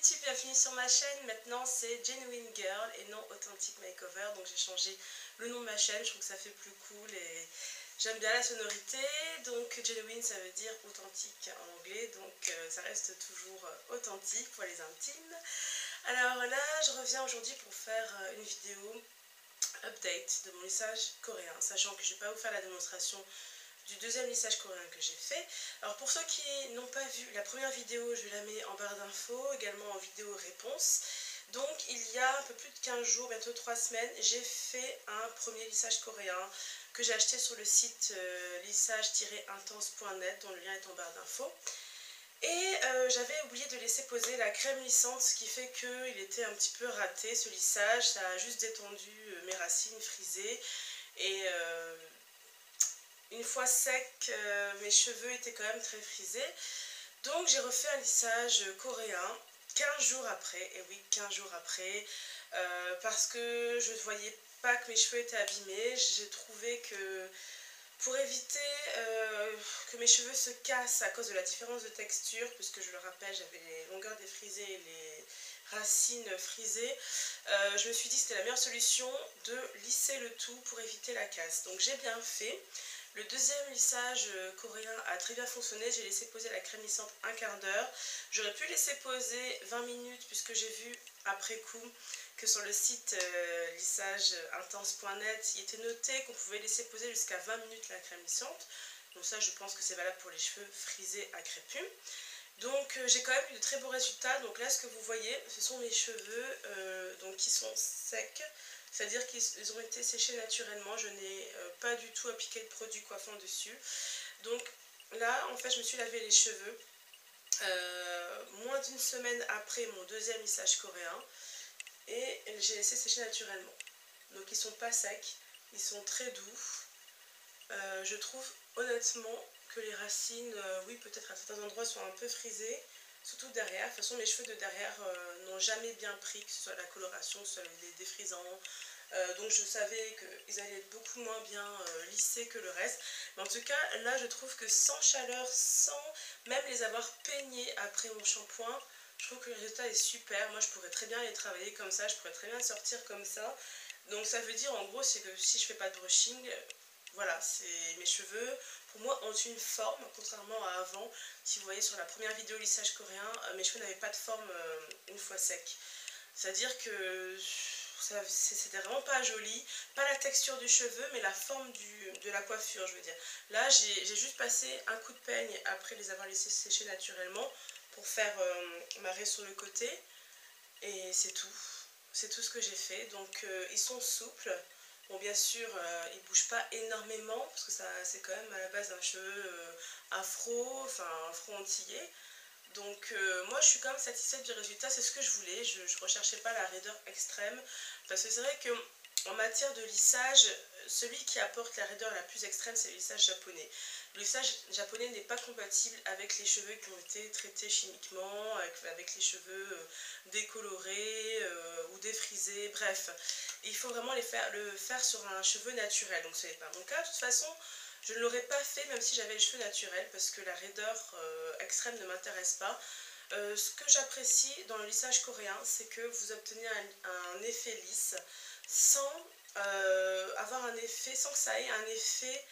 YouTube, bienvenue sur ma chaîne. Maintenant c'est Genuine Girl et non Authentic Makeover. Donc j'ai changé le nom de ma chaîne, je trouve que ça fait plus cool et j'aime bien la sonorité. Donc Genuine ça veut dire authentique en anglais, donc ça reste toujours authentique pour les intimes. Alors là je reviens aujourd'hui pour faire une vidéo update de mon lissage coréen, sachant que je ne vais pas vous faire la démonstration du deuxième lissage coréen que j'ai fait. Alors pour ceux qui n'ont pas vu la première vidéo, je la mets en barre d'infos, également en vidéo réponse. Donc il y a un peu plus de 15 jours, bientôt 3 semaines, j'ai fait un premier lissage coréen que j'ai acheté sur le site lissage-intense.net dont le lien est en barre d'infos. Et j'avais oublié de laisser poser la crème lissante, ce qui fait qu'il était un petit peu raté ce lissage. Ça a juste détendu mes racines frisées et une fois sec, mes cheveux étaient quand même très frisés. Donc j'ai refait un lissage coréen 15 jours après, et oui 15 jours après, parce que je ne voyais pas que mes cheveux étaient abîmés. J'ai trouvé que pour éviter que mes cheveux se cassent à cause de la différence de texture, puisque je le rappelle j'avais les longueurs défrisées et les racines frisées, je me suis dit que c'était la meilleure solution de lisser le tout pour éviter la casse. Donc j'ai bien fait. Le deuxième lissage coréen a très bien fonctionné, j'ai laissé poser la crème lissante un quart d'heure. J'aurais pu laisser poser 20 minutes puisque j'ai vu après coup que sur le site lissage-intense.net il était noté qu'on pouvait laisser poser jusqu'à 20 minutes la crème lissante. Donc ça je pense que c'est valable pour les cheveux frisés à crépus. Donc j'ai quand même eu de très beaux résultats. Donc là ce que vous voyez ce sont mes cheveux donc qui sont secs. C'est-à-dire qu'ils ont été séchés naturellement, je n'ai pas du tout appliqué de produit coiffant dessus. Donc là, en fait, je me suis lavé les cheveux moins d'une semaine après mon deuxième lissage coréen et j'ai laissé sécher naturellement. Donc ils sont pas secs, ils sont très doux. Je trouve honnêtement que les racines, oui peut-être à certains endroits sont un peu frisées, surtout derrière. De toute façon mes cheveux de derrière n'ont jamais bien pris, que ce soit la coloration, que ce soit les défrisants. Donc je savais qu'ils allaient être beaucoup moins bien lissés que le reste. Mais en tout cas là je trouve que sans chaleur, sans même les avoir peignés après mon shampoing, je trouve que le résultat est super. Moi je pourrais très bien les travailler comme ça, je pourrais très bien sortir comme ça. Donc ça veut dire en gros c'est que si je fais pas de brushing, voilà, mes cheveux pour moi ont une forme, contrairement à avant. Si vous voyez sur la première vidéo lissage coréen, mes cheveux n'avaient pas de forme une fois secs. C'est-à-dire que c'était vraiment pas joli, pas la texture du cheveu mais la forme de la coiffure je veux dire. Là j'ai juste passé un coup de peigne après les avoir laissés sécher naturellement pour faire marrer sur le côté et c'est tout ce que j'ai fait. Donc ils sont souples. Bon bien sûr ils bougent pas énormément parce que c'est quand même à la base un cheveu afro, enfin afro-antillais. Donc moi je suis quand même satisfaite du résultat, c'est ce que je voulais, je ne recherchais pas la raideur extrême, parce que c'est vrai qu'en matière de lissage, celui qui apporte la raideur la plus extrême c'est le lissage japonais. Le lissage japonais n'est pas compatible avec les cheveux qui ont été traités chimiquement, avec les cheveux décolorés ou défrisés, bref. Il faut vraiment le faire sur un cheveu naturel, donc ce n'est pas mon cas. De toute façon, je ne l'aurais pas fait même si j'avais les cheveux naturels parce que la raideur extrême ne m'intéresse pas. Ce que j'apprécie dans le lissage coréen, c'est que vous obtenez un effet lisse sans sans que ça ait un effet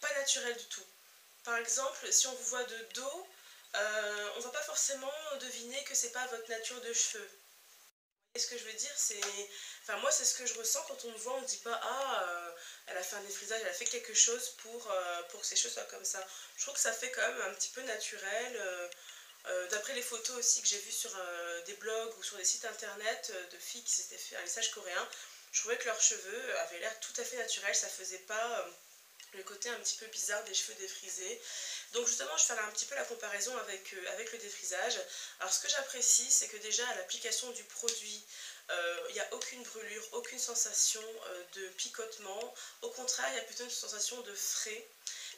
pas naturel du tout. Par exemple, si on vous voit de dos, on ne va pas forcément deviner que c'est pas votre nature de cheveux. Et ce que je veux dire, enfin moi c'est ce que je ressens quand on me voit, on ne dit pas elle a fait un défrisage, elle a fait quelque chose pour que ses cheveux soient comme ça. Je trouve que ça fait quand même un petit peu naturel. D'après les photos aussi que j'ai vues sur des blogs ou sur des sites internet de filles qui s'étaient fait un lissage coréen, je trouvais que leurs cheveux avaient l'air tout à fait naturels, ça faisait pas le côté un petit peu bizarre des cheveux défrisés. Donc justement je fais un petit peu la comparaison avec le défrisage. Alors ce que j'apprécie c'est que déjà à l'application du produit il n'y a aucune brûlure, aucune sensation de picotement. Au contraire il y a plutôt une sensation de frais.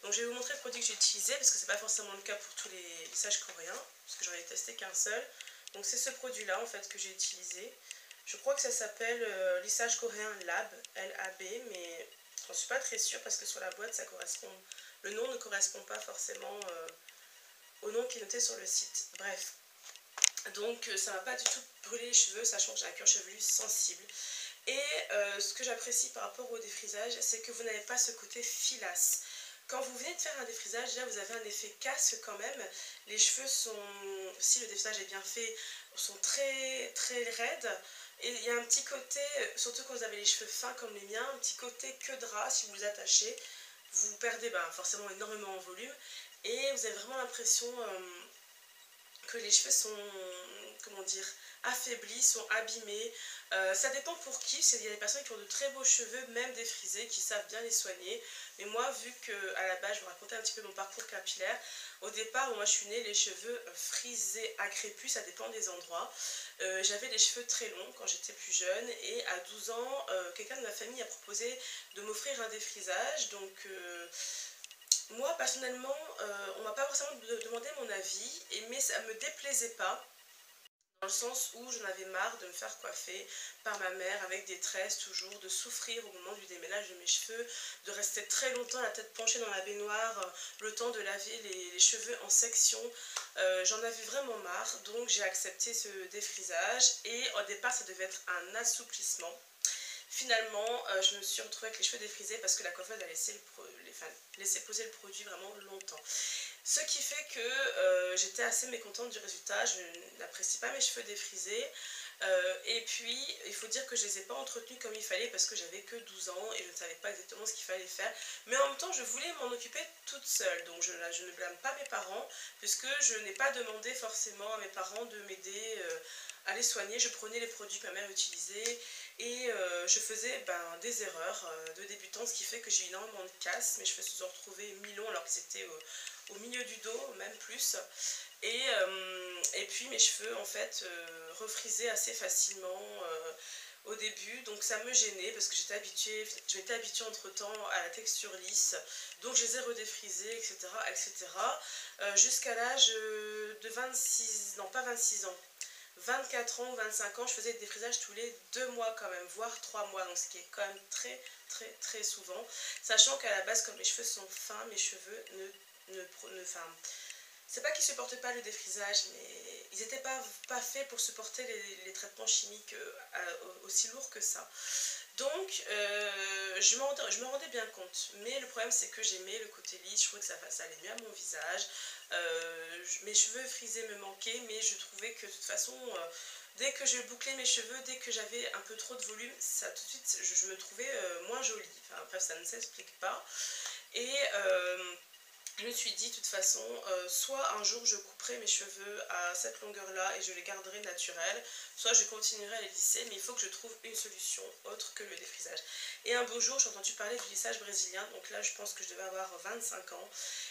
Donc je vais vous montrer le produit que j'ai utilisé parce que c'est pas forcément le cas pour tous les lissages coréens parce que j'en ai testé qu'un seul. Donc c'est ce produit là en fait que j'ai utilisé. Je crois que ça s'appelle lissage coréen Lab, L-A-B, mais j'en suis pas très sûre parce que sur la boîte le nom ne correspond pas forcément au nom qui est noté sur le site. Bref. Donc ça m'a pas du tout brûlé les cheveux, sachant que j'ai un cuir chevelu sensible. Et ce que j'apprécie par rapport au défrisage, c'est que vous n'avez pas ce côté filasse. Quand vous venez de faire un défrisage, là vous avez un effet casse quand même. Les cheveux sont, si le défrisage est bien fait, sont très très raides. Et il y a un petit côté, surtout quand vous avez les cheveux fins comme les miens, un petit côté queue de rat si vous les attachez. Vous perdez forcément énormément en volume. Et vous avez vraiment l'impression que les cheveux sont, comment dire, affaiblis, sont abîmés. Ça dépend pour qui, il y a des personnes qui ont de très beaux cheveux, même défrisés, qui savent bien les soigner. Mais moi, vu que à la base, je vous racontais un petit peu mon parcours capillaire, au départ, moi je suis née les cheveux frisés à crépus, ça dépend des endroits. J'avais les cheveux très longs quand j'étais plus jeune et à 12 ans, quelqu'un de ma famille a proposé de m'offrir un défrisage. Donc moi personnellement, on m'a pas forcément demandé mon avis, mais ça me déplaisait pas. Dans le sens où j'en avais marre de me faire coiffer par ma mère avec des tresses toujours, de souffrir au moment du démêlage de mes cheveux, de rester très longtemps la tête penchée dans la baignoire, le temps de laver les cheveux en section. J'en avais vraiment marre, donc j'ai accepté ce défrisage et au départ ça devait être un assouplissement. Finalement, je me suis retrouvée avec les cheveux défrisés parce que la coiffeuse a laissé poser le produit vraiment longtemps. Ce qui fait que j'étais assez mécontente du résultat, je n'apprécie pas mes cheveux défrisés. Et puis, il faut dire que je ne les ai pas entretenus comme il fallait parce que j'avais que 12 ans et je ne savais pas exactement ce qu'il fallait faire. Mais en même temps, je voulais m'en occuper toute seule. Donc, je ne blâme pas mes parents puisque je n'ai pas demandé forcément à mes parents de m'aider à les soigner. Je prenais les produits que ma mère utilisait et je faisais des erreurs de débutante, ce qui fait que j'ai eu énormément de casse. Mes cheveux se sont retrouvés mi-longs alors que c'était au milieu du dos, même plus. Et puis mes cheveux en fait refrisaient assez facilement au début, donc ça me gênait parce que je m'étais habituée entre temps à la texture lisse, donc je les ai redéfrisés, etc. etc. Jusqu'à l'âge de 26, non pas 26 ans, 24 ans ou 25 ans, je faisais des défrisages tous les 2 mois quand même, voire 3 mois, donc ce qui est quand même très très très souvent, sachant qu'à la base, comme mes cheveux sont fins, mes cheveux enfin, c'est pas qu'ils supportent pas le défrisage, mais ils n'étaient pas faits pour supporter les traitements chimiques aussi lourds que ça. Donc, je me rendais bien compte. Mais le problème, c'est que j'aimais le côté lisse, je trouvais que ça allait mieux à mon visage. Mes cheveux frisés me manquaient, mais je trouvais que de toute façon, dès que je bouclais mes cheveux, dès que j'avais un peu trop de volume, ça tout de suite, je me trouvais moins jolie. Enfin, bref, ça ne s'explique pas. Et je me suis dit, de toute façon, soit un jour je couperai mes cheveux à cette longueur-là et je les garderai naturels, soit je continuerai à les lisser, mais il faut que je trouve une solution autre que le défrisage. Et un beau jour, j'ai entendu parler du lissage brésilien, donc là je pense que je devais avoir 25 ans.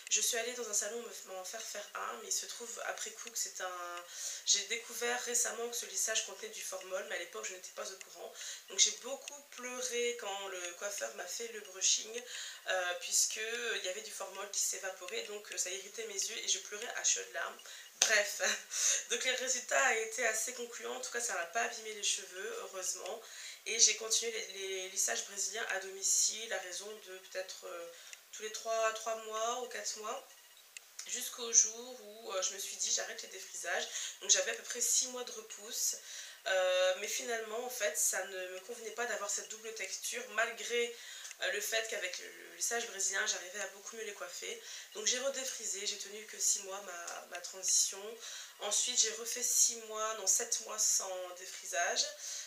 Je suis allée dans un salon m'en faire un, mais il se trouve après coup que c'est un... J'ai découvert récemment que ce lissage contenait du formol, mais à l'époque je n'étais pas au courant. Donc j'ai beaucoup pleuré quand le coiffeur m'a fait le brushing, puisqu'il y avait du formol qui s'évaporait, donc ça irritait mes yeux et je pleurais à chaudes larmes. Bref, donc le résultat a été assez concluant, en tout cas ça n'a pas abîmé les cheveux, heureusement. Et j'ai continué les lissages brésiliens à domicile à raison de peut-être tous les 3 mois ou 4 mois. Jusqu'au jour où je me suis dit j'arrête les défrisages. Donc j'avais à peu près 6 mois de repousse. Mais finalement en fait ça ne me convenait pas d'avoir cette double texture malgré le fait qu'avec le lissage brésilien j'arrivais à beaucoup mieux les coiffer. Donc j'ai redéfrisé, j'ai tenu que 6 mois ma transition. Ensuite j'ai refait 6 mois, non 7 mois sans défrisage,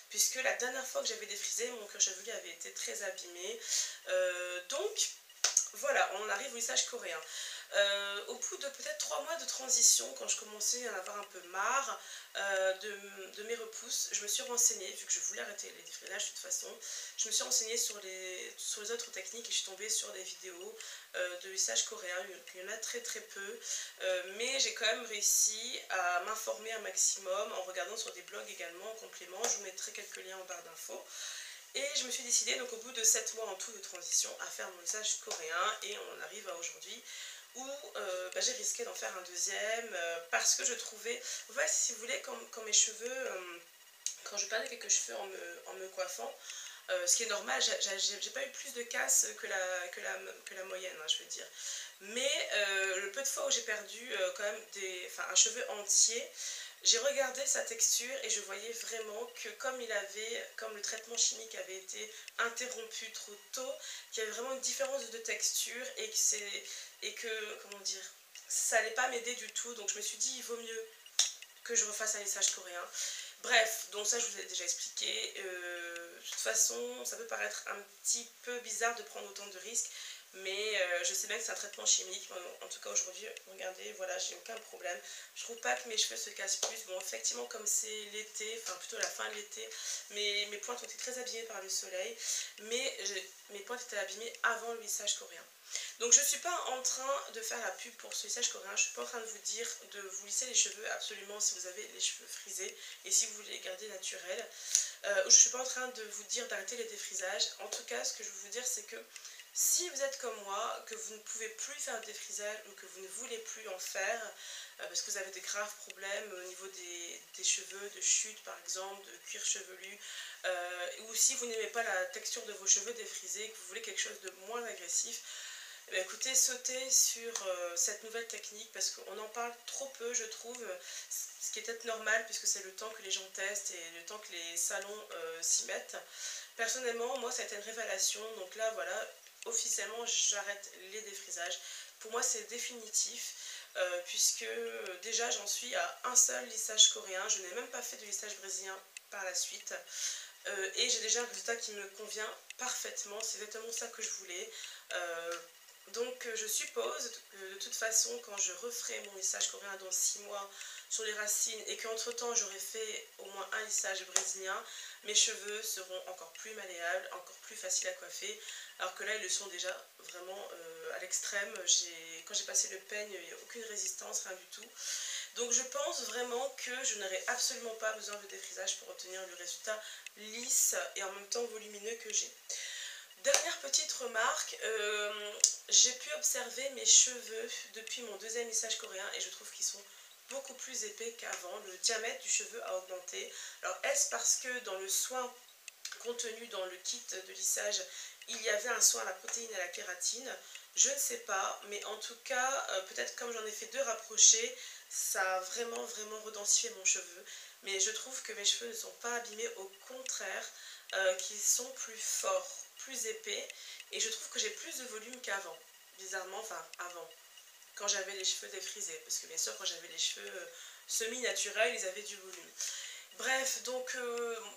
puisque la dernière fois que j'avais défrisé mon cuir chevelu avait été très abîmé. Donc voilà, on arrive au lissage coréen. Au bout de peut-être 3 mois de transition, quand je commençais à en avoir un peu marre de mes repousses, je me suis renseignée, vu que je voulais arrêter les défrisages de toute façon, je me suis renseignée sur les autres techniques et je suis tombée sur des vidéos de lissage coréen. Il y en a très très peu, mais j'ai quand même réussi à m'informer un maximum en regardant sur des blogs également en complément. Je vous mettrai quelques liens en barre d'infos. Et je me suis décidée, donc au bout de 7 mois en tout de transition, à faire mon lissage coréen et on en arrive à aujourd'hui où j'ai risqué d'en faire un deuxième parce que je trouvais, en fait si vous voulez, quand mes cheveux, quand je perdais quelques cheveux en me coiffant, ce qui est normal, j'ai pas eu plus de casse que la moyenne, hein, je veux dire. Mais le peu de fois où j'ai perdu quand même un cheveu entier, J'ai regardé sa texture et je voyais vraiment que comme le traitement chimique avait été interrompu trop tôt, qu'il y avait vraiment une différence de texture comment dire, ça allait pas m'aider du tout. Donc je me suis dit, il vaut mieux que je refasse un lissage coréen. Bref, donc ça je vous ai déjà expliqué. De toute façon, ça peut paraître un petit peu bizarre de prendre autant de risques, mais je sais bien que c'est un traitement chimique. En tout cas aujourd'hui, regardez, voilà, j'ai aucun problème. Je trouve pas que mes cheveux se cassent plus. Bon, effectivement, comme c'est l'été, enfin plutôt la fin de l'été, mes pointes ont été très abîmées par le soleil, mais mes pointes étaient abîmées avant le lissage coréen. Donc je ne suis pas en train de faire la pub pour ce lissage coréen, je ne suis pas en train de vous dire de vous lisser les cheveux absolument si vous avez les cheveux frisés et si vous voulez les garder naturels. Je ne suis pas en train de vous dire d'arrêter les défrisages. En tout cas, ce que je veux vous dire, c'est que si vous êtes comme moi, que vous ne pouvez plus faire de défrisage ou que vous ne voulez plus en faire, parce que vous avez de graves problèmes au niveau des cheveux, de chute par exemple, de cuir chevelu, ou si vous n'aimez pas la texture de vos cheveux défrisés, que vous voulez quelque chose de moins agressif, eh bien, écoutez, sautez sur cette nouvelle technique parce qu'on en parle trop peu, je trouve, ce qui est peut-être normal puisque c'est le temps que les gens testent et le temps que les salons s'y mettent. Personnellement, moi, ça a été une révélation, donc là, voilà, officiellement, j'arrête les défrisages. Pour moi, c'est définitif puisque déjà, j'en suis à un seul lissage coréen. Je n'ai même pas fait de lissage brésilien par la suite. Et j'ai déjà un résultat qui me convient parfaitement, c'est exactement ça que je voulais. Donc je suppose que de toute façon quand je referai mon lissage coréen dans 6 mois sur les racines et qu'entre temps j'aurai fait au moins un lissage brésilien, mes cheveux seront encore plus malléables, encore plus faciles à coiffer, alors que là ils le sont déjà vraiment à l'extrême. Quand j'ai passé le peigne, il n'y a aucune résistance, rien du tout. Donc je pense vraiment que je n'aurai absolument pas besoin de défrisage pour obtenir le résultat lisse et en même temps volumineux que j'ai. Dernière petite remarque, j'ai pu observer mes cheveux depuis mon deuxième lissage coréen et je trouve qu'ils sont beaucoup plus épais qu'avant. Le diamètre du cheveu a augmenté. Alors est-ce parce que dans le soin contenu dans le kit de lissage, il y avait un soin à la protéine et à la kératine? Je ne sais pas, mais en tout cas, peut-être comme j'en ai fait deux rapprochés, ça a vraiment redensifié mon cheveu. Mais je trouve que mes cheveux ne sont pas abîmés, au contraire, qu'ils sont plus forts, plus épais, et je trouve que j'ai plus de volume qu'avant, bizarrement, enfin avant, quand j'avais les cheveux défrisés, parce que bien sûr quand j'avais les cheveux semi-naturels, ils avaient du volume. Bref, donc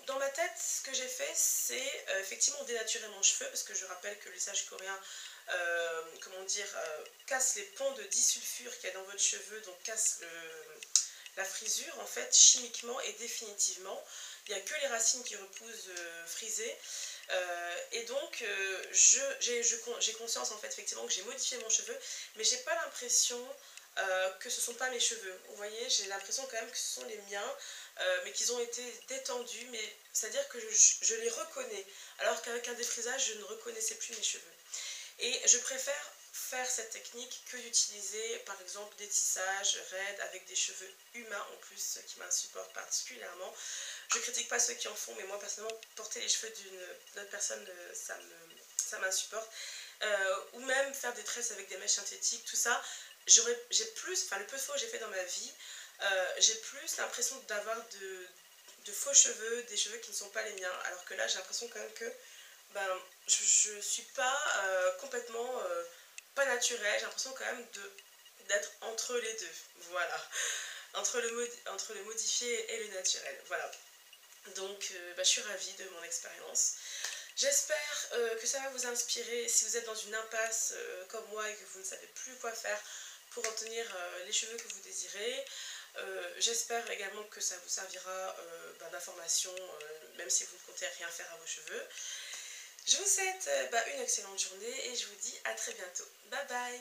dans ma tête, ce que j'ai fait, c'est effectivement dénaturer mon cheveu, parce que je rappelle que le lissage coréen, comment dire, casse les ponts de disulfure qu'il y a dans votre cheveu, donc casse la frisure en fait chimiquement et définitivement. Il n'y a que les racines qui repoussent frisées. Et donc j'ai conscience en fait effectivement que j'ai modifié mon cheveu, mais j'ai pas l'impression que ce sont pas mes cheveux. Vous voyez, j'ai l'impression quand même que ce sont les miens, mais qu'ils ont été détendus, mais c'est-à-dire que je les reconnais, alors qu'avec un défrisage, je ne reconnaissais plus mes cheveux. Et je préfère faire cette technique que d'utiliser par exemple des tissages raides avec des cheveux humains en plus, ce qui m'insupporte particulièrement. Je critique pas ceux qui en font, mais moi personnellement porter les cheveux d'une autre personne, ça m'insupporte. Ou même faire des tresses avec des mèches synthétiques, tout ça, j'ai plus, enfin le peu de fois que j'ai fait dans ma vie, j'ai plus l'impression d'avoir de faux cheveux, des cheveux qui ne sont pas les miens, alors que là j'ai l'impression quand même que je ne suis pas complètement pas naturelle, j'ai l'impression quand même d'être entre les deux, voilà, entre le modifié et le naturel, voilà. Donc je suis ravie de mon expérience. J'espère que ça va vous inspirer si vous êtes dans une impasse comme moi et que vous ne savez plus quoi faire pour obtenir les cheveux que vous désirez. J'espère également que ça vous servira d'information, même si vous ne comptez rien faire à vos cheveux. Je vous souhaite une excellente journée et je vous dis à très bientôt. Bye bye!